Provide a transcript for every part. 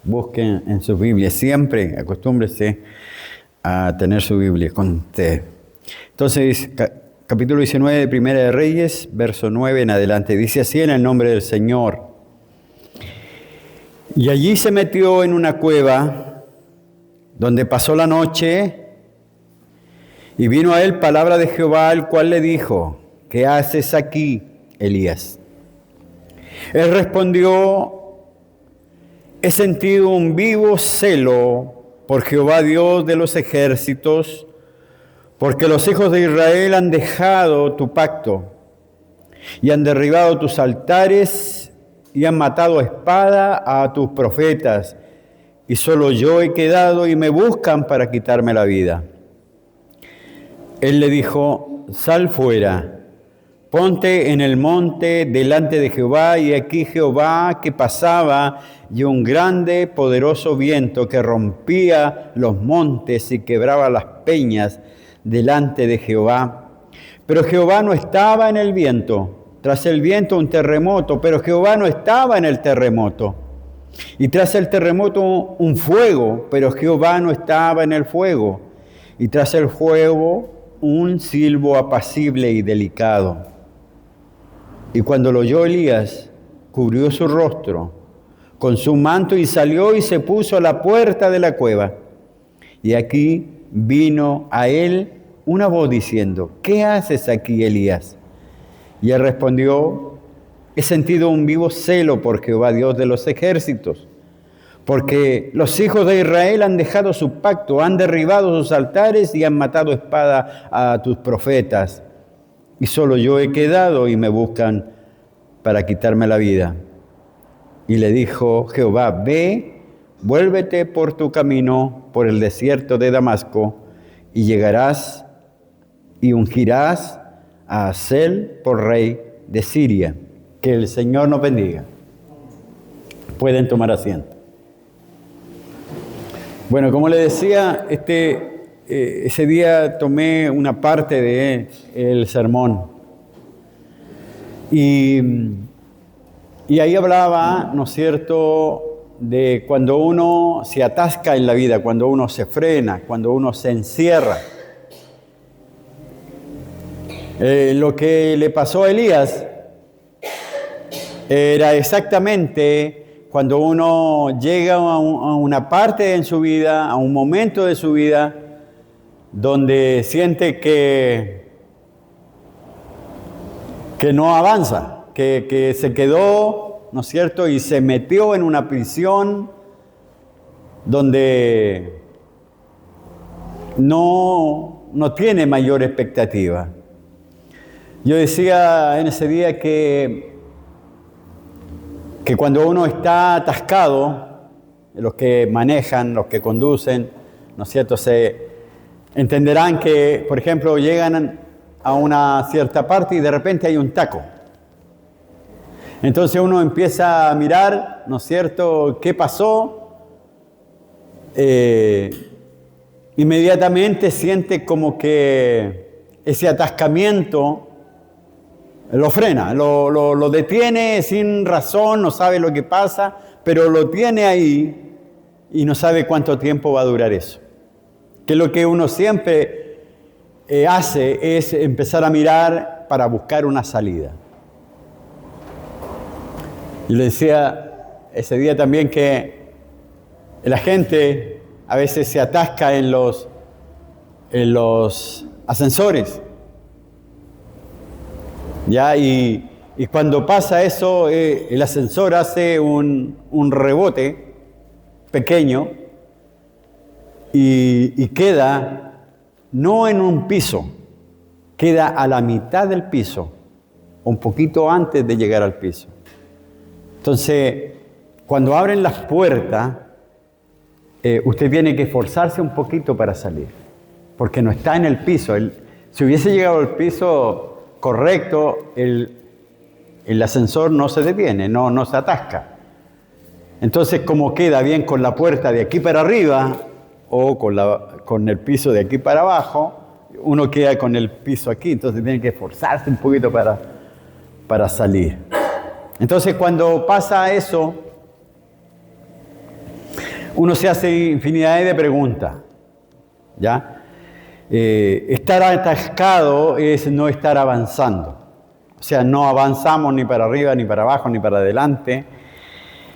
Busquen en su Biblia, siempre acostúmbrese a tener su Biblia con usted. Entonces, capítulo 19 de Primera de Reyes, verso 9 en adelante, dice así en el nombre del Señor. Y allí se metió en una cueva, donde pasó la noche, y vino a él palabra de Jehová, el cual le dijo, ¿qué haces aquí, Elías? Él respondió, he sentido un vivo celo por Jehová Dios de los ejércitos, porque los hijos de Israel han dejado tu pacto y han derribado tus altares y han matado a espada a tus profetas, y solo yo he quedado y me buscan para quitarme la vida. Él le dijo, sal fuera. Ponte en el monte delante de Jehová, y aquí Jehová que pasaba, y un grande, poderoso viento que rompía los montes y quebraba las peñas delante de Jehová. Pero Jehová no estaba en el viento. Tras el viento un terremoto, pero Jehová no estaba en el terremoto. Y tras el terremoto un fuego, pero Jehová no estaba en el fuego. Y tras el fuego un silbo apacible y delicado. Y cuando lo oyó Elías, cubrió su rostro con su manto y salió y se puso a la puerta de la cueva. Y aquí vino a él una voz diciendo, ¿qué haces aquí, Elías? Y él respondió, he sentido un vivo celo por Jehová Dios de los ejércitos, porque los hijos de Israel han dejado su pacto, han derribado sus altares y han matado a espada a tus profetas. Y solo yo he quedado y me buscan para quitarme la vida. Y le dijo Jehová, ve, vuélvete por tu camino por el desierto de Damasco y llegarás y ungirás a Hazael por rey de Siria. Que el Señor nos bendiga. Pueden tomar asiento. Bueno, como le decía, ese día tomé una parte del sermón y ahí hablaba, ¿no es cierto?, de cuando uno se atasca en la vida, cuando uno se frena, cuando uno se encierra. Lo que le pasó a Elías era exactamente cuando uno llega a una parte en su vida, a un momento de su vida, donde siente que no avanza, que se quedó, ¿no es cierto?, y se metió en una prisión donde no tiene mayor expectativa. Yo decía en ese día que cuando uno está atascado, los que manejan, los que conducen, ¿no es cierto?, se entenderán que, por ejemplo, llegan a una cierta parte y de repente hay un taco. Entonces uno empieza a mirar, ¿no es cierto?, qué pasó. Inmediatamente siente como que ese atascamiento lo frena, lo detiene sin razón, no sabe lo que pasa, pero lo tiene ahí y no sabe cuánto tiempo va a durar eso. Que lo que uno siempre hace es empezar a mirar para buscar una salida. Y le decía ese día también que la gente a veces se atasca en los ascensores. ¿Ya? Y cuando pasa eso, el ascensor hace un rebote pequeño y queda no en un piso, queda a la mitad del piso, un poquito antes de llegar al piso. Entonces, cuando abren las puertas, usted tiene que esforzarse un poquito para salir, porque no está en el piso. Si hubiese llegado al piso correcto, el ascensor no se detiene, no se atasca. Entonces, como queda bien con la puerta de aquí para arriba o con el piso de aquí para abajo, uno queda con el piso aquí, entonces tiene que esforzarse un poquito para salir. Entonces, cuando pasa eso, uno se hace infinidad de preguntas, ¿ya? Estar atascado es no estar avanzando. O sea, no avanzamos ni para arriba, ni para abajo, ni para adelante.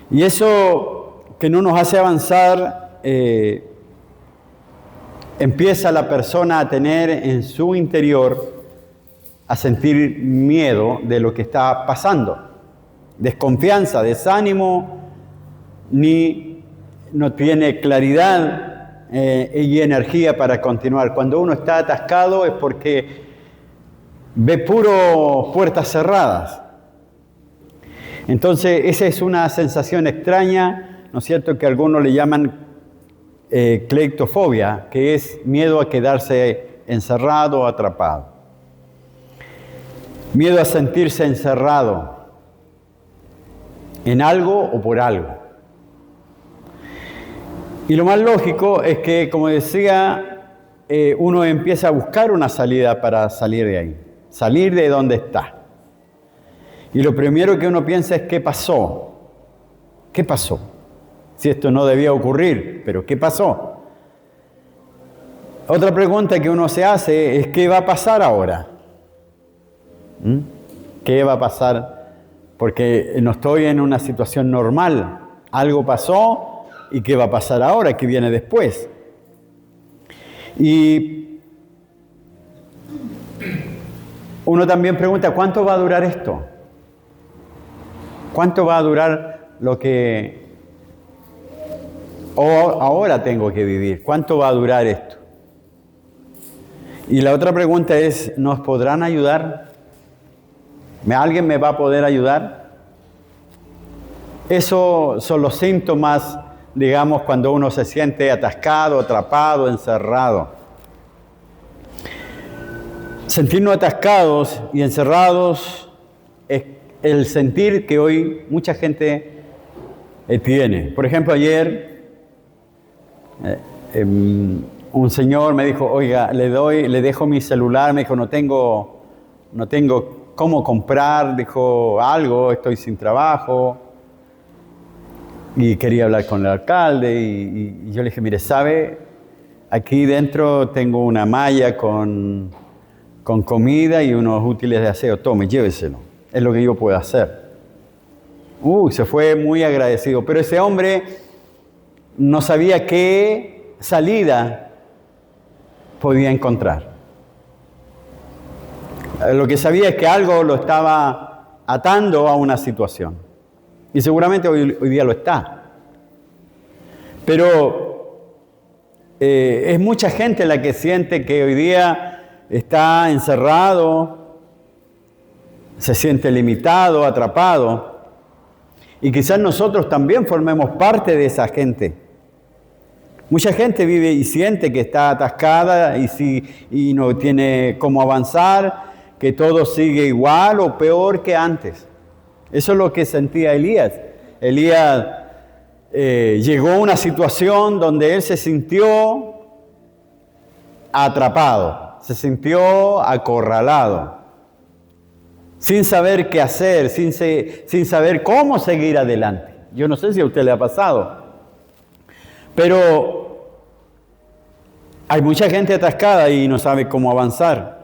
Y eso que no nos hace avanzar, empieza la persona a tener en su interior, a sentir miedo de lo que está pasando. Desconfianza, desánimo, ni no tiene claridad y energía para continuar. Cuando uno está atascado es porque ve puro puertas cerradas. Entonces, esa es una sensación extraña, ¿no es cierto?, que algunos le llaman cleitofobia, que es miedo a quedarse encerrado o atrapado. Miedo a sentirse encerrado en algo o por algo. Y lo más lógico es que, como decía, uno empieza a buscar una salida para salir de ahí, salir de donde está. Y lo primero que uno piensa es, ¿qué pasó? ¿Qué pasó? Si esto no debía ocurrir, pero ¿qué pasó? Otra pregunta que uno se hace es, ¿qué va a pasar ahora? ¿Qué va a pasar? Porque no estoy en una situación normal. Algo pasó, ¿y qué va a pasar ahora? ¿Qué viene después? Y uno también pregunta, ¿cuánto va a durar esto? ¿Cuánto va a durar lo que ahora tengo que vivir? ¿Cuánto va a durar esto? Y la otra pregunta es, ¿nos podrán ayudar? ¿Alguien me va a poder ayudar? Esos son los síntomas, digamos, cuando uno se siente atascado, atrapado, encerrado. Sentirnos atascados y encerrados es el sentir que hoy mucha gente tiene. Por ejemplo, ayer un señor me dijo, oiga, le dejo mi celular, me dijo, no tengo cómo comprar, dijo algo, estoy sin trabajo. Y quería hablar con el alcalde y yo le dije, mire, ¿sabe? Aquí dentro tengo una malla con comida y unos útiles de aseo. Tome, lléveselo. Es lo que yo puedo hacer. Se fue muy agradecido. Pero ese hombre no sabía qué salida podía encontrar. Lo que sabía es que algo lo estaba atando a una situación. Y seguramente hoy día lo está. Pero es mucha gente la que siente que hoy día está encerrado, se siente limitado, atrapado. Y quizás nosotros también formemos parte de esa gente. Mucha gente vive y siente que está atascada y no tiene cómo avanzar, que todo sigue igual o peor que antes. Eso es lo que sentía Elías. Elías llegó a una situación donde él se sintió atrapado, se sintió acorralado, sin saber qué hacer, sin saber cómo seguir adelante. Yo no sé si a usted le ha pasado, pero hay mucha gente atascada y no sabe cómo avanzar.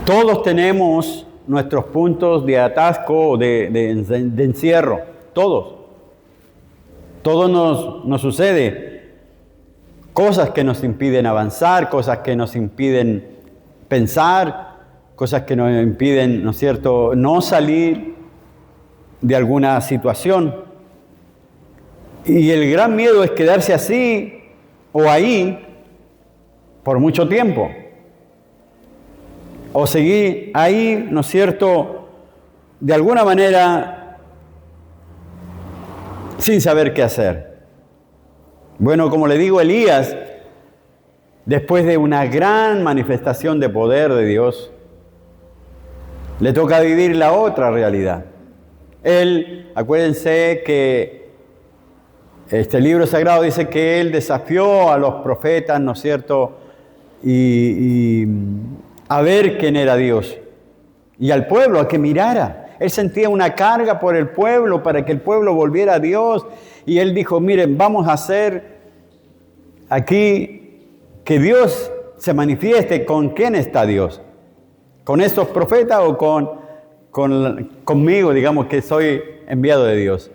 Todos tenemos nuestros puntos de atasco o de encierro, todos. Todo nos sucede. Cosas que nos impiden avanzar, cosas que nos impiden pensar, cosas que nos impiden, ¿no es cierto?, no salir de alguna situación. Y el gran miedo es quedarse así o ahí por mucho tiempo. O seguir ahí, ¿no es cierto?, de alguna manera sin saber qué hacer. Bueno, como le digo, Elías, después de una gran manifestación de poder de Dios, le toca vivir la otra realidad. Él, acuérdense que este libro sagrado dice que él desafió a los profetas, ¿no es cierto?, y a ver quién era Dios. Y al pueblo a que mirara. Él sentía una carga por el pueblo para que el pueblo volviera a Dios. Y él dijo, miren, vamos a hacer aquí que Dios se manifieste. ¿Con quién está Dios? ¿Con estos profetas o conmigo, digamos, que soy enviado de Dios?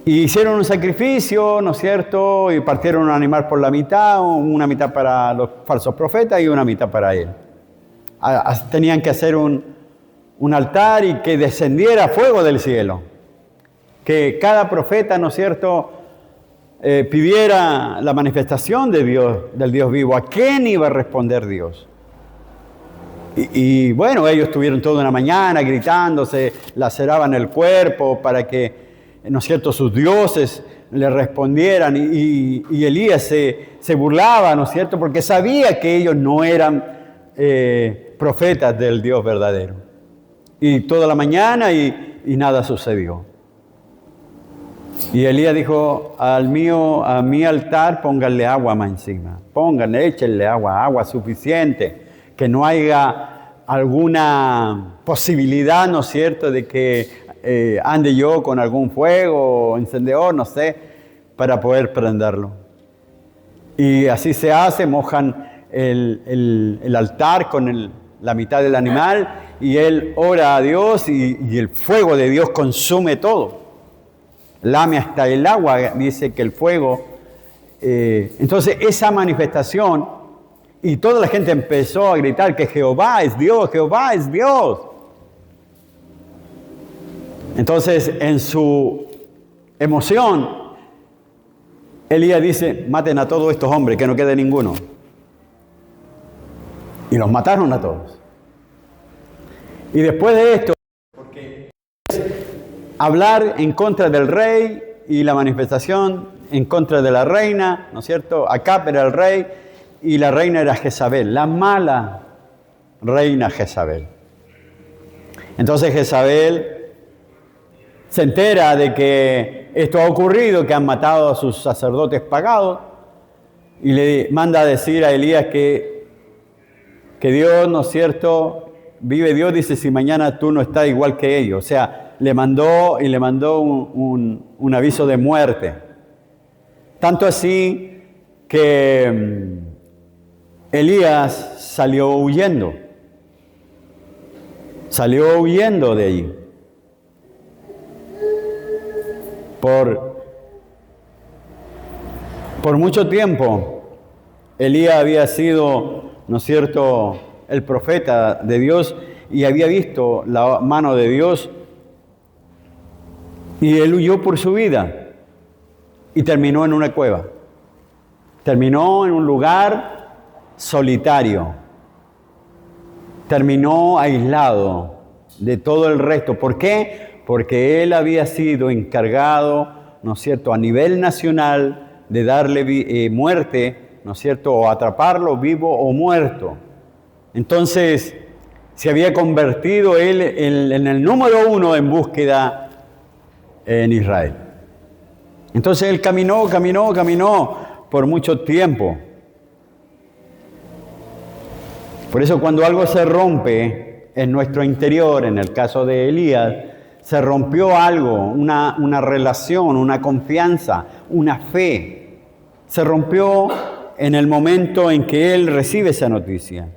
Y hicieron un sacrificio, ¿no es cierto? Y partieron un animal por la mitad, una mitad para los falsos profetas y una mitad para él. Tenían que hacer un altar y que descendiera fuego del cielo. Que cada profeta, ¿no es cierto?, pidiera la manifestación de Dios, del Dios vivo. ¿A quién iba a responder Dios? Y bueno, ellos estuvieron toda una mañana gritándose, laceraban el cuerpo para que, ¿no es cierto?, sus dioses le respondieran. Y Elías se burlaba, ¿no es cierto?, porque sabía que ellos no eran profetas del Dios verdadero. Y toda la mañana y nada sucedió. Y Elías dijo, a mi altar pónganle agua más encima. Pónganle, échenle agua suficiente. Que no haya alguna posibilidad, ¿no es cierto?, de que ande yo con algún fuego o encendedor, no sé, para poder prenderlo. Y así se hace, mojan el altar con la mitad del animal y él ora a Dios y el fuego de Dios consume todo. Lame hasta el agua, dice que el fuego. Entonces esa manifestación, y toda la gente empezó a gritar que Jehová es Dios, Jehová es Dios. Entonces en su emoción, Elías dice, maten a todos estos hombres, que no quede ninguno. Y los mataron a todos. Y después de esto, porque hablar en contra del rey y la manifestación en contra de la reina, ¿no es cierto? Acab era el rey y la reina era Jezabel, la mala reina Jezabel. Entonces Jezabel se entera de que esto ha ocurrido, que han matado a sus sacerdotes pagados, y le manda a decir a Elías que Dios, ¿no es cierto?, vive Dios, dice, si mañana tú no estás igual que ellos. O sea, le mandó un aviso de muerte. Tanto así que Elías salió huyendo de allí. Por mucho tiempo, Elías había sido, ¿no es cierto?, el profeta de Dios y había visto la mano de Dios y él huyó por su vida y terminó en una cueva. Terminó en un lugar solitario. Terminó aislado de todo el resto. ¿Por qué? Porque él había sido encargado, ¿no es cierto?, a nivel nacional de darle muerte, ¿no es cierto?, o atraparlo vivo o muerto. Entonces, se había convertido él en el número uno en búsqueda en Israel. Entonces, él caminó por mucho tiempo. Por eso, cuando algo se rompe en nuestro interior, en el caso de Elías, se rompió algo, una relación, una confianza, una fe. Se rompió en el momento en que él recibe esa noticia.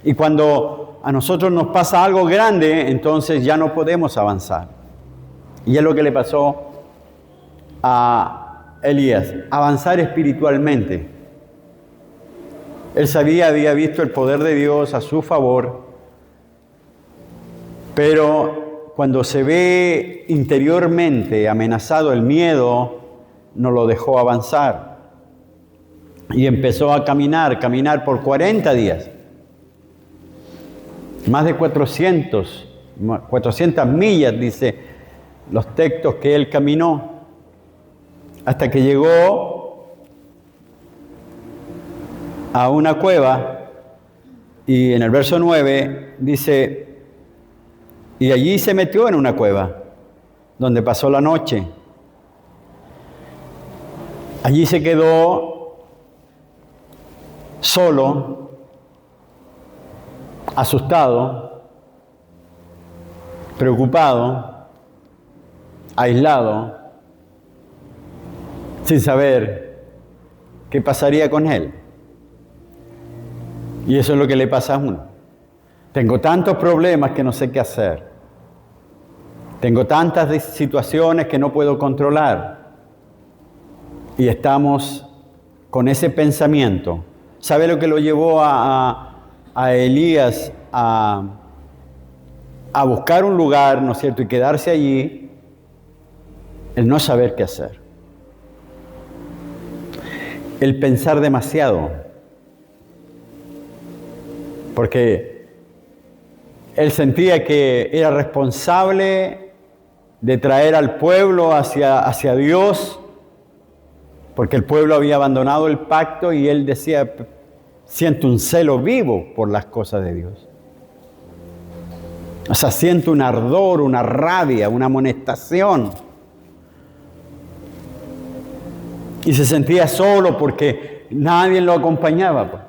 Y cuando a nosotros nos pasa algo grande, entonces ya no podemos avanzar. Y es lo que le pasó a Elías, avanzar espiritualmente. Él había visto el poder de Dios a su favor, pero cuando se ve interiormente amenazado el miedo, no lo dejó avanzar. Y empezó a caminar por 40 días. Más de 400 millas, dice los textos que él caminó, hasta que llegó a una cueva, y en el verso 9 dice, y allí se metió en una cueva, donde pasó la noche. Allí se quedó solo, asustado, preocupado, aislado, sin saber qué pasaría con él. Y eso es lo que le pasa a uno. Tengo tantos problemas que no sé qué hacer. Tengo tantas situaciones que no puedo controlar. Y estamos con ese pensamiento. ¿Sabe lo que lo llevó a Elías a buscar un lugar, ¿no es cierto?, y quedarse allí? El no saber qué hacer. El pensar demasiado. Porque él sentía que era responsable de traer al pueblo hacia Dios, porque el pueblo había abandonado el pacto y él decía, siento un celo vivo por las cosas de Dios. O sea, siento un ardor, una rabia, una amonestación. Y se sentía solo porque nadie lo acompañaba.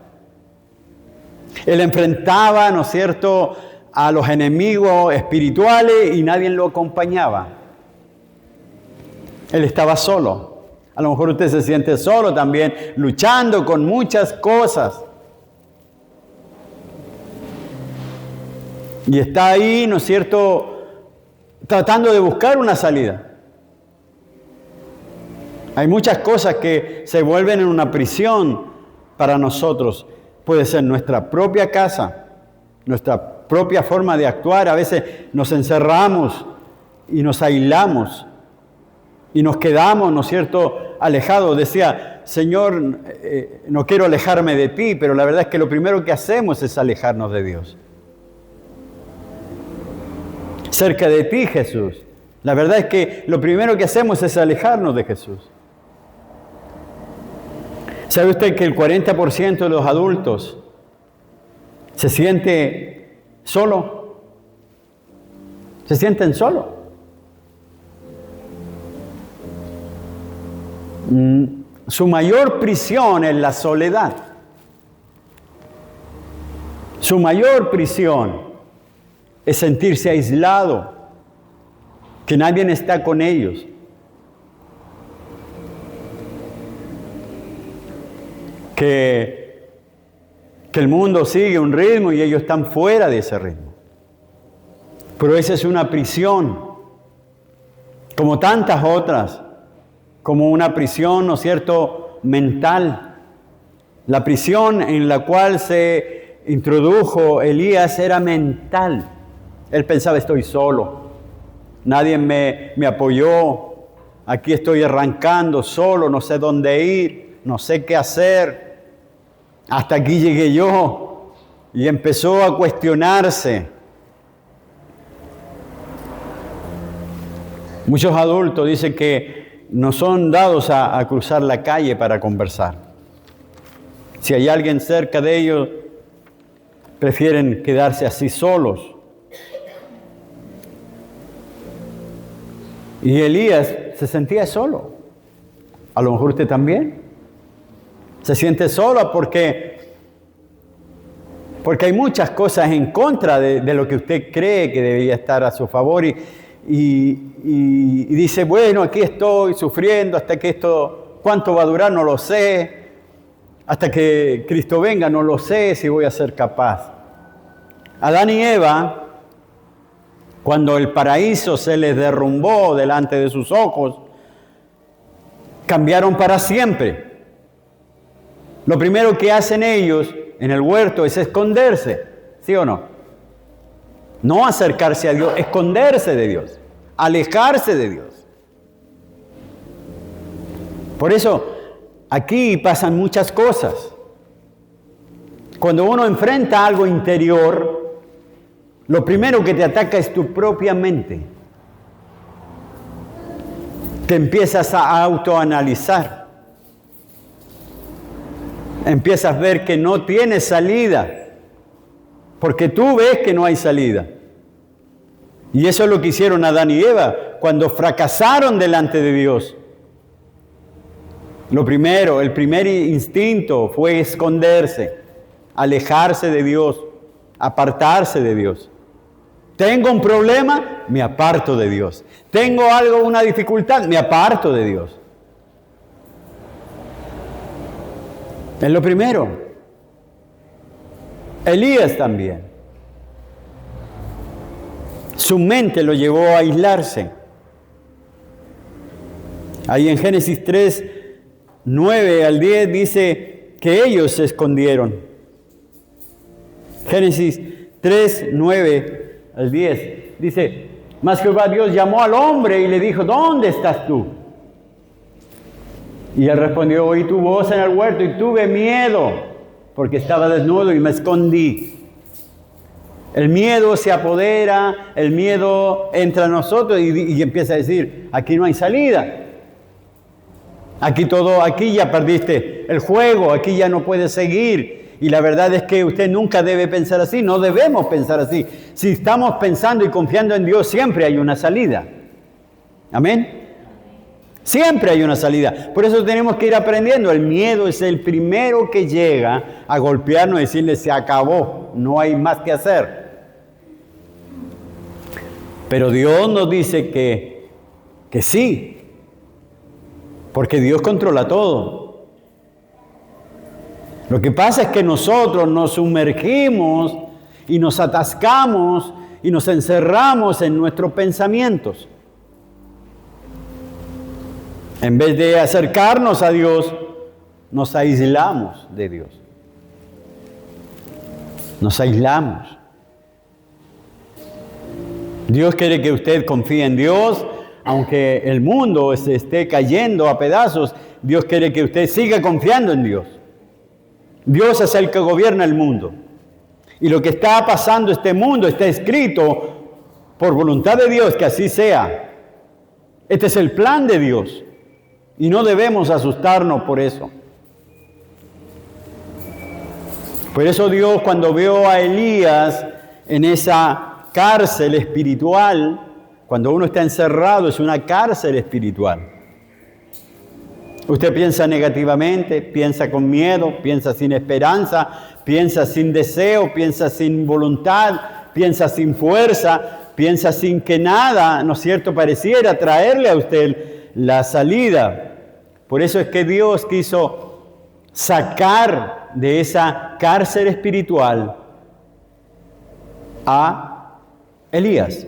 Él enfrentaba, ¿no es cierto?, a los enemigos espirituales y nadie lo acompañaba. Él estaba solo. A lo mejor usted se siente solo también, luchando con muchas cosas. Y está ahí, ¿no es cierto?, tratando de buscar una salida. Hay muchas cosas que se vuelven en una prisión para nosotros. Puede ser nuestra propia casa, nuestra propia forma de actuar. A veces nos encerramos y nos aislamos y nos quedamos, ¿no es cierto?, alejados. Decía, Señor, no quiero alejarme de ti, pero la verdad es que lo primero que hacemos es alejarnos de Dios. Cerca de ti, Jesús. La verdad es que lo primero que hacemos es alejarnos de Jesús. ¿Sabe usted que el 40% de los adultos se siente solo? Se sienten solos. Su mayor prisión es la soledad. Su mayor prisión es sentirse aislado, que nadie está con ellos. Que el mundo sigue un ritmo y ellos están fuera de ese ritmo. Pero esa es una prisión, como tantas otras, como una prisión, ¿no es cierto?, mental. La prisión en la cual se introdujo Elías era mental. Él pensaba, estoy solo, nadie me apoyó, aquí estoy arrancando solo, no sé dónde ir, no sé qué hacer. Hasta aquí llegué yo. Y empezó a cuestionarse. Muchos adultos dicen que no son dados a cruzar la calle para conversar. Si hay alguien cerca de ellos, prefieren quedarse así solos. Y Elías se sentía solo. A lo mejor usted también. Se siente solo porque hay muchas cosas en contra de lo que usted cree que debería estar a su favor y dice, bueno, aquí estoy sufriendo hasta que esto, ¿cuánto va a durar? No lo sé. Hasta que Cristo venga, no lo sé si voy a ser capaz. Adán y Eva, cuando el paraíso se les derrumbó delante de sus ojos, cambiaron para siempre. Lo primero que hacen ellos en el huerto es esconderse, ¿sí o no? No acercarse a Dios, esconderse de Dios, alejarse de Dios. Por eso, aquí pasan muchas cosas. Cuando uno enfrenta algo interior, lo primero que te ataca es tu propia mente. Te empiezas a autoanalizar. Empiezas a ver que no tienes salida, porque tú ves que no hay salida. Y eso es lo que hicieron Adán y Eva cuando fracasaron delante de Dios. Lo primero, el primer instinto fue esconderse, alejarse de Dios, apartarse de Dios. Tengo un problema, me aparto de Dios. Tengo algo, una dificultad, me aparto de Dios. Es lo primero. Elías también. Su mente lo llevó a aislarse. Ahí en Génesis 3, 9 al 10 dice que ellos se escondieron. Génesis 3, 9 al 10 dice, mas Jehová Dios llamó al hombre y le dijo, ¿dónde estás tú? Y él respondió, oí tu voz en el huerto y tuve miedo, porque estaba desnudo y me escondí. El miedo se apodera, el miedo entra a nosotros y empieza a decir, aquí no hay salida. Aquí ya perdiste el juego, aquí ya no puedes seguir. Y la verdad es que usted nunca debe pensar así, no debemos pensar así. Si estamos pensando y confiando en Dios, siempre hay una salida. Amén. Siempre hay una salida. Por eso tenemos que ir aprendiendo. El miedo es el primero que llega a golpearnos y decirle, se acabó, no hay más que hacer. Pero Dios nos dice que sí, porque Dios controla todo. Lo que pasa es que nosotros nos sumergimos y nos atascamos y nos encerramos en nuestros pensamientos. En vez de acercarnos a Dios, nos aislamos de Dios. Nos aislamos. Dios quiere que usted confíe en Dios, aunque el mundo se esté cayendo a pedazos. Dios quiere que usted siga confiando en Dios. Dios es el que gobierna el mundo. Y lo que está pasando en este mundo está escrito por voluntad de Dios, que así sea. Este es el plan de Dios. Y no debemos asustarnos por eso. Por eso Dios, cuando vio a Elías en esa cárcel espiritual, cuando uno está encerrado, es una cárcel espiritual. Usted piensa negativamente, piensa con miedo, piensa sin esperanza, piensa sin deseo, piensa sin voluntad, piensa sin fuerza, piensa sin que nada, ¿no es cierto?, pareciera traerle a usted la salida. Por eso es que Dios quiso sacar de esa cárcel espiritual a Elías.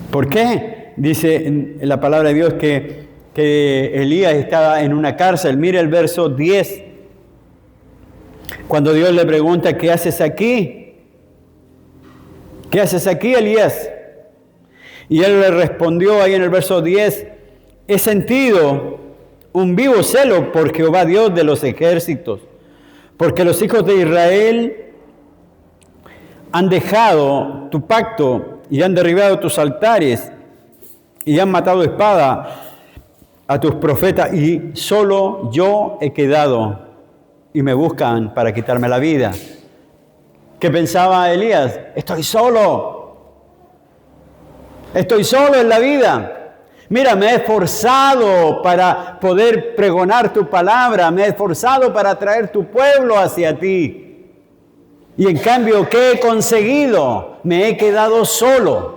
¿Por qué? Dice en la palabra de Dios que Elías estaba en una cárcel. Mire el verso 10. Cuando Dios le pregunta, ¿qué haces aquí? ¿Qué haces aquí, Elías? Y él le respondió ahí en el verso 10, he sentido un vivo celo por Jehová Dios de los ejércitos, porque los hijos de Israel han dejado tu pacto y han derribado tus altares y han matado de espada a tus profetas y solo yo he quedado y me buscan para quitarme la vida. ¿Qué pensaba Elías? Estoy solo en la vida. Mira, me he esforzado para poder pregonar tu palabra, me he esforzado para traer tu pueblo hacia ti. Y en cambio, ¿qué he conseguido? Me he quedado solo.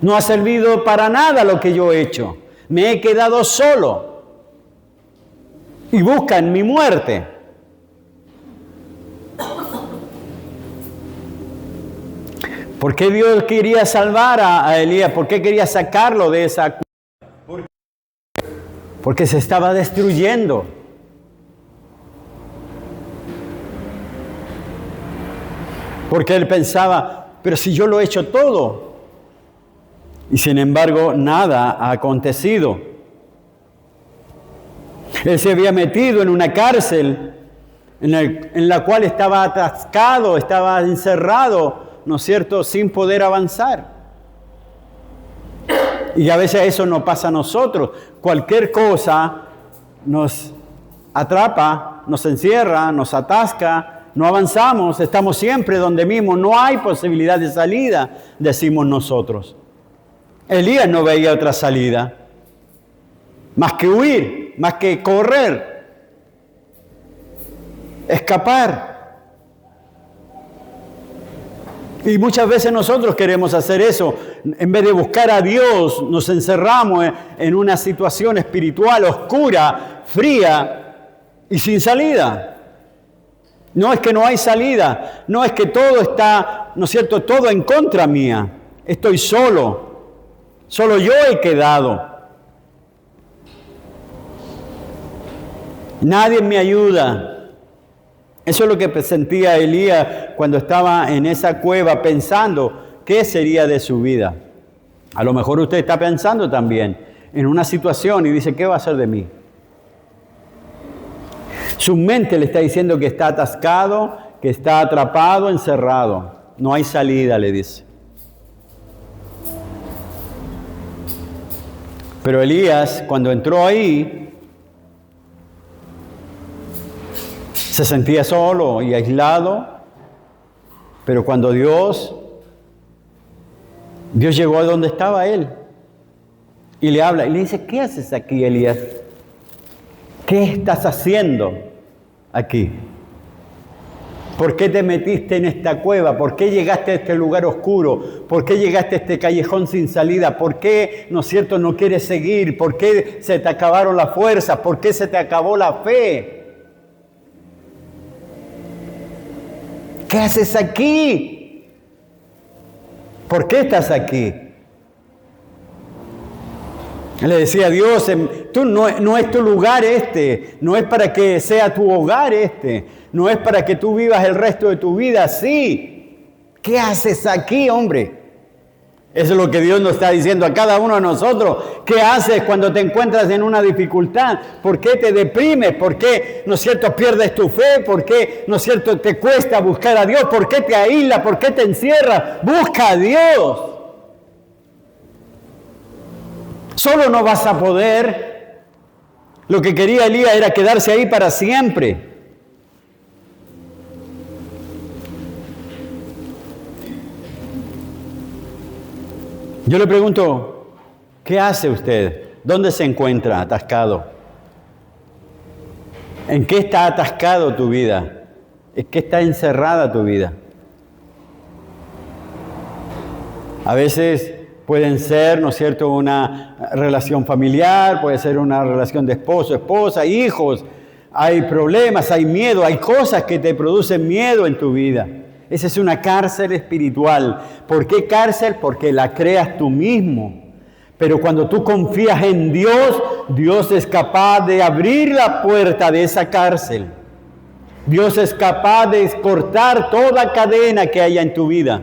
No ha servido para nada lo que yo he hecho. Me he quedado solo. Y buscan mi muerte. ¿Por qué Dios quería salvar a Elías? ¿Por qué quería sacarlo de esa cueva? Porque se estaba destruyendo. Porque él pensaba, pero si yo lo he hecho todo. Y sin embargo, nada ha acontecido. Él se había metido en una cárcel en la cual estaba atascado, estaba encerrado, ¿no es cierto?, sin poder avanzar. Y a veces eso nos pasa a nosotros. Cualquier cosa nos atrapa, nos encierra, nos atasca, no avanzamos, estamos siempre donde mismo, no hay posibilidad de salida, decimos nosotros. Elías no veía otra salida, más que huir, más que correr, escapar. Y muchas veces nosotros queremos hacer eso. En vez de buscar a Dios, nos encerramos en una situación espiritual oscura, fría y sin salida. No es que no hay salida, no es que todo está, ¿no es cierto?, todo en contra mía. Estoy solo yo he quedado. Nadie me ayuda. Eso es lo que sentía Elías cuando estaba en esa cueva pensando qué sería de su vida. A lo mejor usted está pensando también en una situación y dice, ¿qué va a hacer de mí? Su mente le está diciendo que está atascado, que está atrapado, encerrado. No hay salida, le dice. Pero Elías, cuando entró ahí, se sentía solo y aislado, pero cuando Dios llegó a donde estaba él y le habla y le dice, ¿qué haces aquí, Elías? ¿Qué estás haciendo aquí? ¿Por qué te metiste en esta cueva? ¿Por qué llegaste a este lugar oscuro? ¿Por qué llegaste a este callejón sin salida? ¿Por qué, no es cierto, no quieres seguir? ¿Por qué se te acabaron las fuerzas? ¿Por qué se te acabó la fe? ¿Qué haces aquí? ¿Por qué estás aquí? Le decía a Dios, tú no es tu lugar este, no es para que sea tu hogar este, no es para que tú vivas el resto de tu vida así. ¿Qué haces aquí, hombre? Eso es lo que Dios nos está diciendo a cada uno de nosotros. ¿Qué haces cuando te encuentras en una dificultad? ¿Por qué te deprimes? ¿Por qué, no es cierto, pierdes tu fe? ¿Por qué, no es cierto, te cuesta buscar a Dios? ¿Por qué te aíslas? ¿Por qué te encierras? Busca a Dios. Solo no vas a poder. Lo que quería Elías era quedarse ahí para siempre. Yo le pregunto, ¿qué hace usted? ¿Dónde se encuentra atascado? ¿En qué está atascado tu vida? ¿En qué está encerrada tu vida? A veces pueden ser, ¿no es cierto?, una relación familiar, puede ser una relación de esposo, esposa, hijos. Hay problemas, hay miedo, hay cosas que te producen miedo en tu vida. Esa es una cárcel espiritual. ¿Por qué cárcel? Porque la creas tú mismo. Pero cuando tú confías en Dios, Dios es capaz de abrir la puerta de esa cárcel. Dios es capaz de cortar toda cadena que haya en tu vida.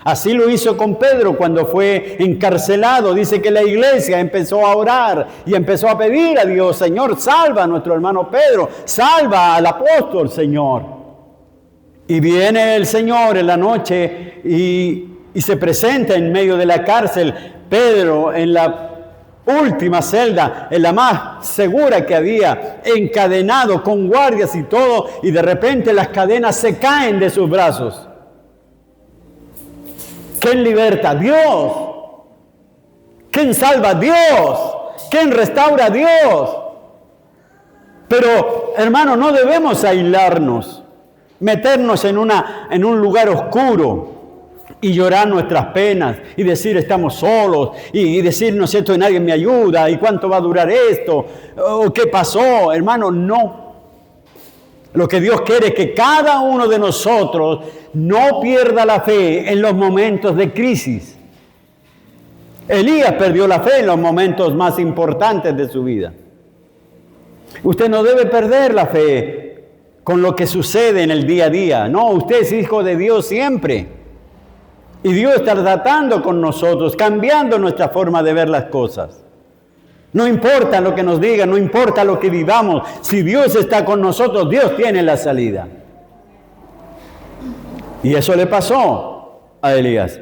Así lo hizo con Pedro cuando fue encarcelado. Dice que la iglesia empezó a orar y empezó a pedir a Dios, Señor, salva a nuestro hermano Pedro, salva al apóstol, Señor. Y viene el Señor en la noche y se presenta en medio de la cárcel. Pedro en la última celda, en la más segura que había, encadenado con guardias y todo, y de repente las cadenas se caen de sus brazos. ¿Quién liberta? Dios. ¿Quién salva? Dios. ¿Quién restaura? Dios. Pero, hermano, no debemos aislarnos, meternos en un lugar oscuro y llorar nuestras penas y decir estamos solos y decir, no es cierto, que nadie me ayuda y cuánto va a durar esto o qué pasó. Hermano, no. Lo que Dios quiere es que cada uno de nosotros no pierda la fe en los momentos de crisis. Elías perdió la fe en los momentos más importantes de su vida. Usted no debe perder la fe con lo que sucede en el día a día. No, usted es hijo de Dios siempre. Y Dios está tratando con nosotros, cambiando nuestra forma de ver las cosas. No importa lo que nos digan, no importa lo que vivamos. Si Dios está con nosotros, Dios tiene la salida. Y eso le pasó a Elías.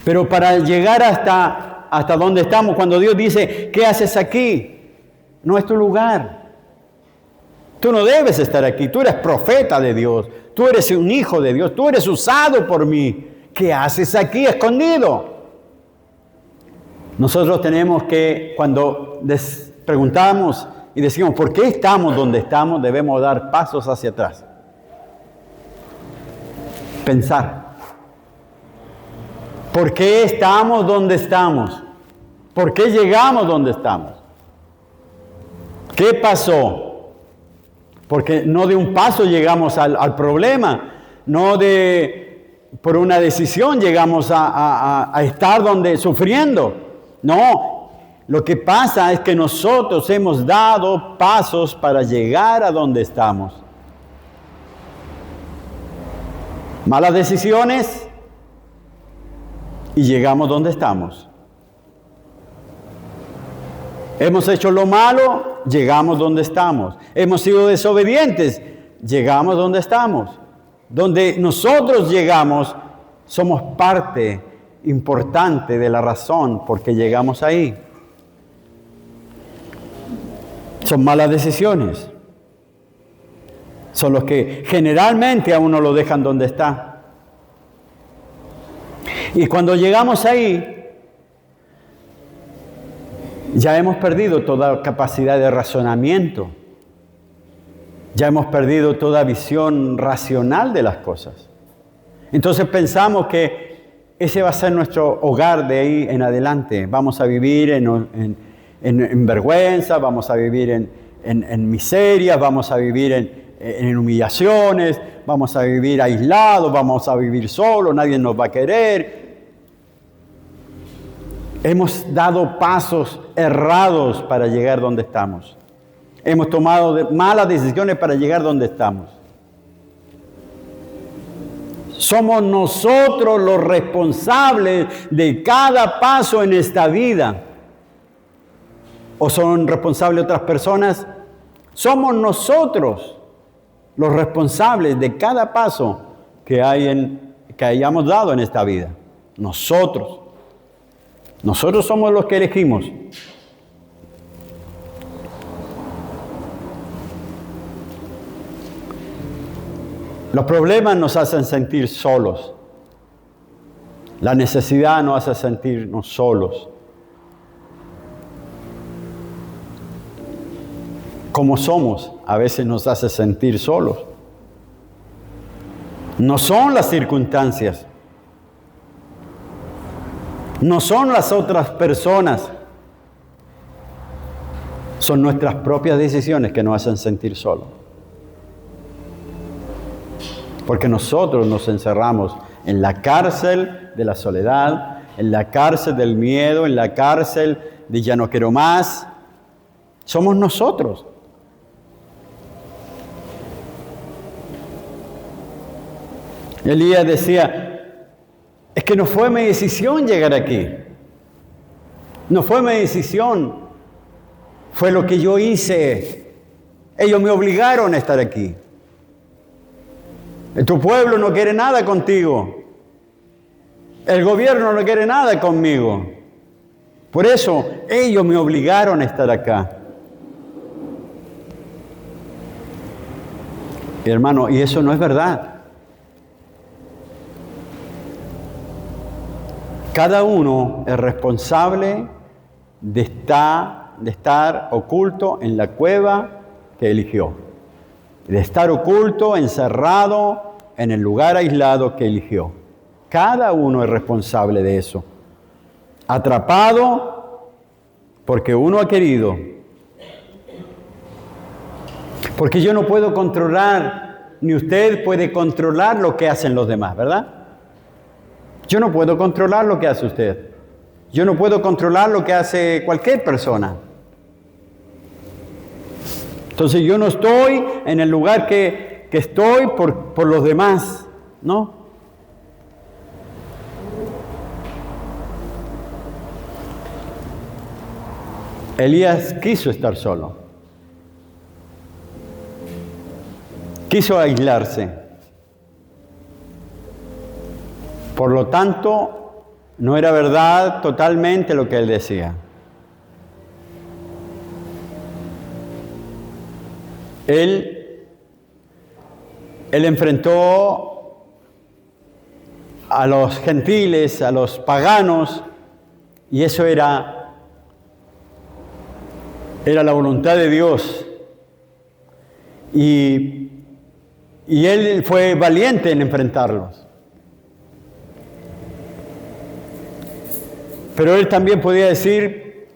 Pero para llegar hasta donde estamos, cuando Dios dice, ¿qué haces aquí? No es tu lugar. Tú no debes estar aquí. Tú eres profeta de Dios. Tú eres un hijo de Dios. Tú eres usado por mí. ¿Qué haces aquí escondido? Nosotros tenemos que, cuando preguntamos y decimos, ¿por qué estamos donde estamos? Debemos dar pasos hacia atrás. Pensar. ¿Por qué estamos donde estamos? ¿Por qué llegamos donde estamos? ¿Qué pasó? Porque no de un paso llegamos al problema, no por una decisión llegamos a estar sufriendo. No, lo que pasa es que nosotros hemos dado pasos para llegar a donde estamos. Malas decisiones y llegamos donde estamos. Hemos hecho lo malo, llegamos donde estamos. Hemos sido desobedientes, llegamos donde estamos. Donde nosotros llegamos, somos parte importante de la razón por qué llegamos ahí. Son malas decisiones. Son los que generalmente a uno lo dejan donde está. Y cuando llegamos ahí, ya hemos perdido toda capacidad de razonamiento. Ya hemos perdido toda visión racional de las cosas. Entonces pensamos que ese va a ser nuestro hogar de ahí en adelante. Vamos a vivir en vergüenza, vamos a vivir en miserias, vamos a vivir en humillaciones, vamos a vivir aislados, vamos a vivir solos, nadie nos va a querer. Hemos dado pasos errados para llegar donde estamos. Hemos tomado malas decisiones para llegar donde estamos. Somos nosotros los responsables de cada paso en esta vida. ¿O son responsables otras personas? Somos nosotros los responsables de cada paso que hayamos dado en esta vida. Nosotros. Nosotros somos los que elegimos. Los problemas nos hacen sentir solos. La necesidad nos hace sentirnos solos. Como somos, a veces nos hace sentir solos. No son las circunstancias. No son las otras personas. Son nuestras propias decisiones que nos hacen sentir solos. Porque nosotros nos encerramos en la cárcel de la soledad, en la cárcel del miedo, en la cárcel de ya no quiero más. Somos nosotros. Elías decía, es que no fue mi decisión llegar aquí. No fue mi decisión. Fue lo que yo hice. Ellos me obligaron a estar aquí. Tu pueblo no quiere nada contigo. El gobierno no quiere nada conmigo. Por eso ellos me obligaron a estar acá. Hermano, y eso no es verdad. Cada uno es responsable de estar oculto en la cueva que eligió. De estar oculto, encerrado en el lugar aislado que eligió. Cada uno es responsable de eso. Atrapado porque uno ha querido. Porque yo no puedo controlar, ni usted puede controlar lo que hacen los demás, ¿verdad? Yo no puedo controlar lo que hace usted. Yo no puedo controlar lo que hace cualquier persona. Entonces yo no estoy en el lugar que estoy por los demás, ¿no? Elías quiso estar solo. Quiso aislarse. Por lo tanto, no era verdad totalmente lo que él decía. Él enfrentó a los gentiles, a los paganos, y eso era la voluntad de Dios. Y él fue valiente en enfrentarlos. Pero él también podía decir,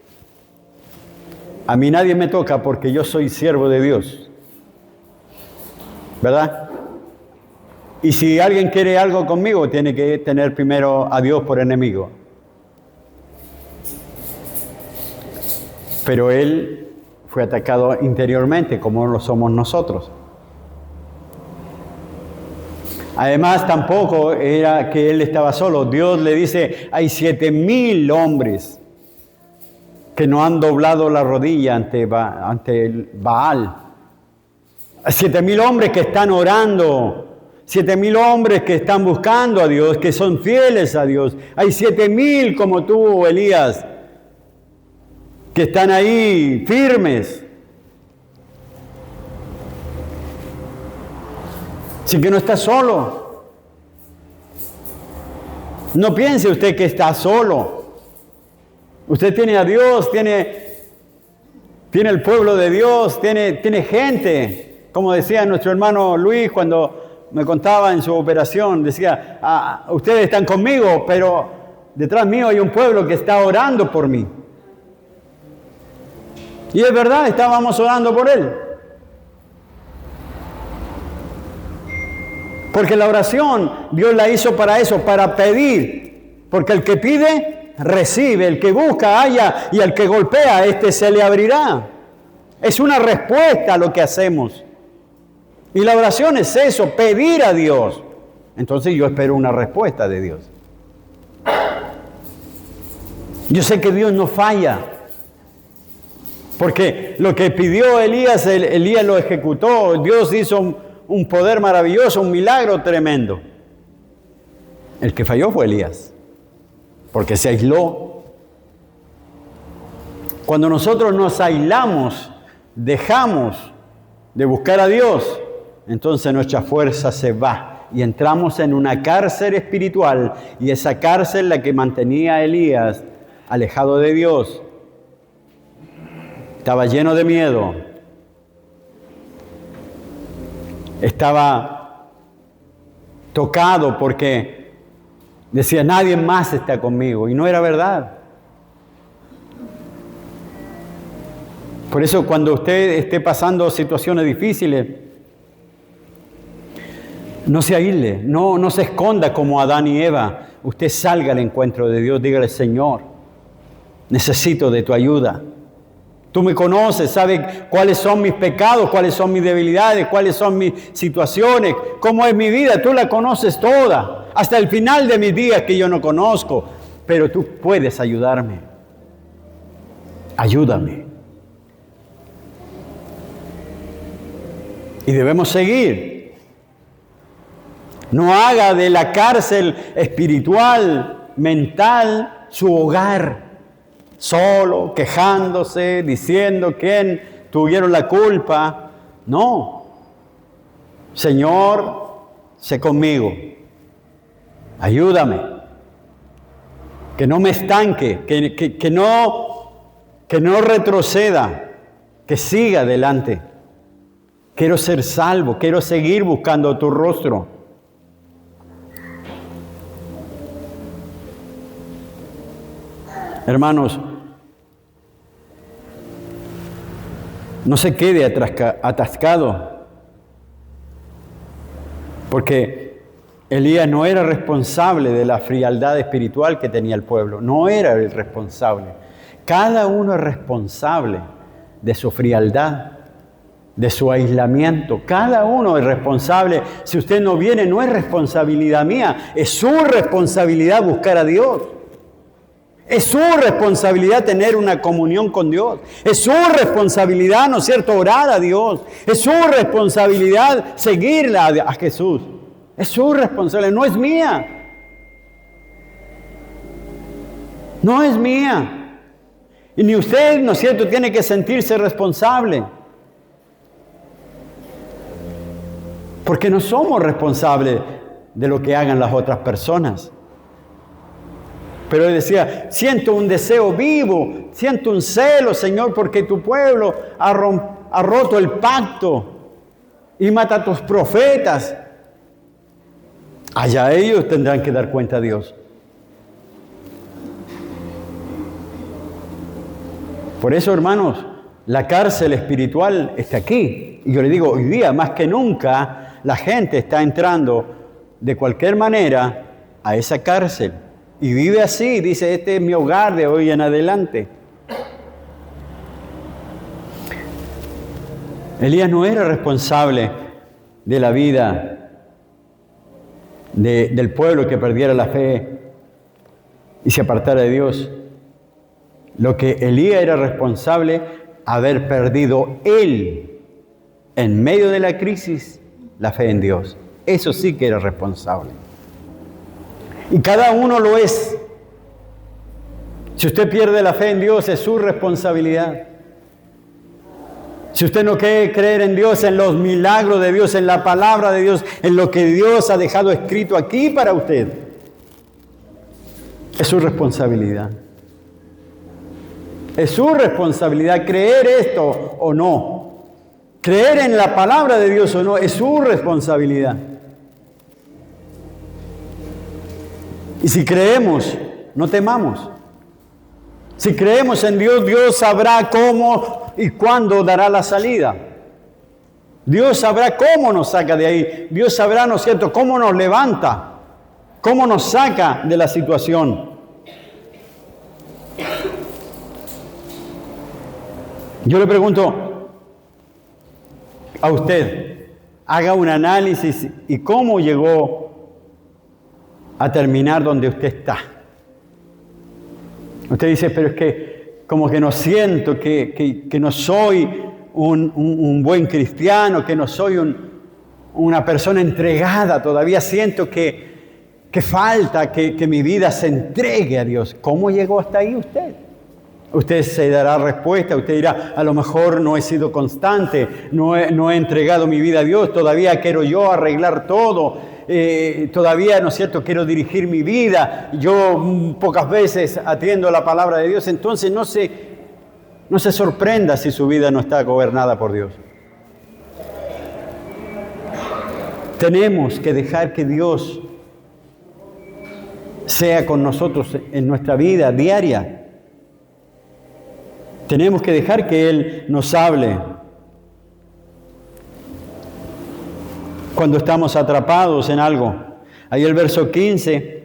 a mí nadie me toca porque yo soy siervo de Dios. ¿Verdad? Y si alguien quiere algo conmigo, tiene que tener primero a Dios por enemigo. Pero él fue atacado interiormente, como lo somos nosotros. Además, tampoco era que él estaba solo. Dios le dice, hay 7,000 hombres que no han doblado la rodilla ante el Baal. 7,000 hombres que están orando. 7,000 hombres que están buscando a Dios, que son fieles a Dios. Hay 7,000 como tú, Elías, que están ahí firmes. Así que no está solo. No piense usted que está solo. Usted tiene a Dios, tiene el pueblo de Dios, tiene gente. Como decía nuestro hermano Luis cuando me contaba en su operación, decía, ustedes están conmigo, pero detrás mío hay un pueblo que está orando por mí. Y es verdad, estábamos orando por él. Porque la oración Dios la hizo para eso, para pedir. Porque el que pide, recibe. El que busca, halla. Y el que golpea, se le abrirá. Es una respuesta a lo que hacemos. Y la oración es eso, pedir a Dios. Entonces yo espero una respuesta de Dios. Yo sé que Dios no falla. Porque lo que pidió Elías, Elías lo ejecutó. Dios hizo un poder maravilloso, un milagro tremendo. El que falló fue Elías, porque se aisló. Cuando nosotros nos aislamos, dejamos de buscar a Dios, entonces nuestra fuerza se va y entramos en una cárcel espiritual, y esa cárcel la que mantenía a Elías alejado de Dios. Estaba lleno de miedo. Estaba tocado porque decía, nadie más está conmigo. Y no era verdad. Por eso cuando usted esté pasando situaciones difíciles, no se aísle, no se esconda como Adán y Eva. Usted salga al encuentro de Dios, dígale, Señor, necesito de tu ayuda. Tú me conoces, sabes cuáles son mis pecados, cuáles son mis debilidades, cuáles son mis situaciones, cómo es mi vida. Tú la conoces toda, hasta el final de mis días que yo no conozco. Pero tú puedes ayudarme. Ayúdame. Y debemos seguir. No haga de la cárcel espiritual, mental, su hogar. Solo, quejándose, diciendo quién tuvieron la culpa. No. Señor, sé conmigo. Ayúdame. Que no me estanque, que no retroceda, que siga adelante. Quiero ser salvo, quiero seguir buscando tu rostro. Hermanos, no se quede atascado, porque Elías no era responsable de la frialdad espiritual que tenía el pueblo, no era el responsable. Cada uno es responsable de su frialdad, de su aislamiento. Cada uno es responsable. Si usted no viene, no es responsabilidad mía, es su responsabilidad buscar a Dios. Es su responsabilidad tener una comunión con Dios. Es su responsabilidad, ¿no es cierto?, orar a Dios. Es su responsabilidad seguirla a Jesús. Es su responsabilidad, no es mía. No es mía. Y ni usted, ¿no es cierto?, tiene que sentirse responsable. Porque no somos responsables de lo que hagan las otras personas. Pero él decía, siento un deseo vivo, siento un celo, Señor, porque tu pueblo ha roto el pacto y mata a tus profetas. Allá ellos tendrán que dar cuenta a Dios. Por eso, hermanos, la cárcel espiritual está aquí. Y yo le digo, hoy día, más que nunca, la gente está entrando de cualquier manera a esa cárcel. Y vive así, dice, este es mi hogar de hoy en adelante. Elías no era responsable de la vida del pueblo que perdiera la fe y se apartara de Dios. Lo que Elías era responsable, haber perdido él, en medio de la crisis, la fe en Dios. Eso sí que era responsable. Y cada uno lo es. Si usted pierde la fe en Dios, es su responsabilidad. Si usted no quiere creer en Dios, en los milagros de Dios, en la palabra de Dios, en lo que Dios ha dejado escrito aquí para usted, es su responsabilidad. Es su responsabilidad creer esto o no. Creer en la palabra de Dios o no, es su responsabilidad. Y si creemos, no temamos. Si creemos en Dios, Dios sabrá cómo y cuándo dará la salida. Dios sabrá cómo nos saca de ahí. Dios sabrá, ¿no es cierto?, cómo nos levanta, cómo nos saca de la situación. Yo le pregunto a usted, haga un análisis y cómo llegó a terminar donde usted está. Usted dice, pero es que como que no siento, que no soy un buen cristiano, que no soy una persona entregada, todavía siento que falta que mi vida se entregue a Dios. ¿Cómo llegó hasta ahí usted? Usted se dará respuesta, usted dirá, a lo mejor no he sido constante, no he entregado mi vida a Dios, todavía quiero yo arreglar todo, todavía, ¿no es cierto?, quiero dirigir mi vida, yo pocas veces atiendo la palabra de Dios. Entonces no se sorprenda si su vida no está gobernada por Dios. Tenemos que dejar que Dios sea con nosotros en nuestra vida diaria. Tenemos que dejar que Él nos hable. Cuando estamos atrapados en algo. Ahí el verso 15